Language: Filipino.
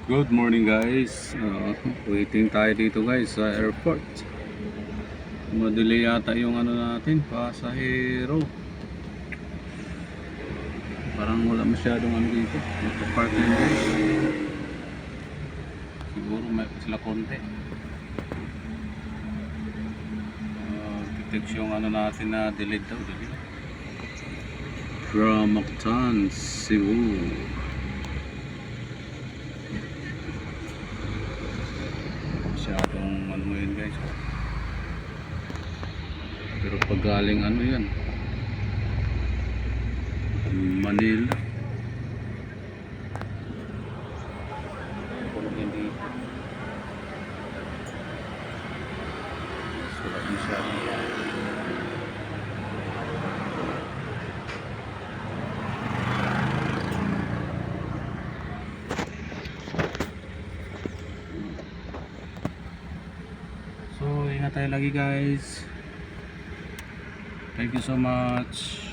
Good morning guys. Waiting tayo dito guys sa airport. Madelay yata yung ano natin, pasahero. Parang wala masyadong ano dito. Nagpa-parking guys. Siguro may sila konti. Text yung ano natin na delayed daw. Delayed. From Mactan, Cebu. Masyadong ano mo yun guys, pero pag galing ano yan, Manila, kung hindi sulat masyadong so ingat tayo lagi guys. Thank you so much.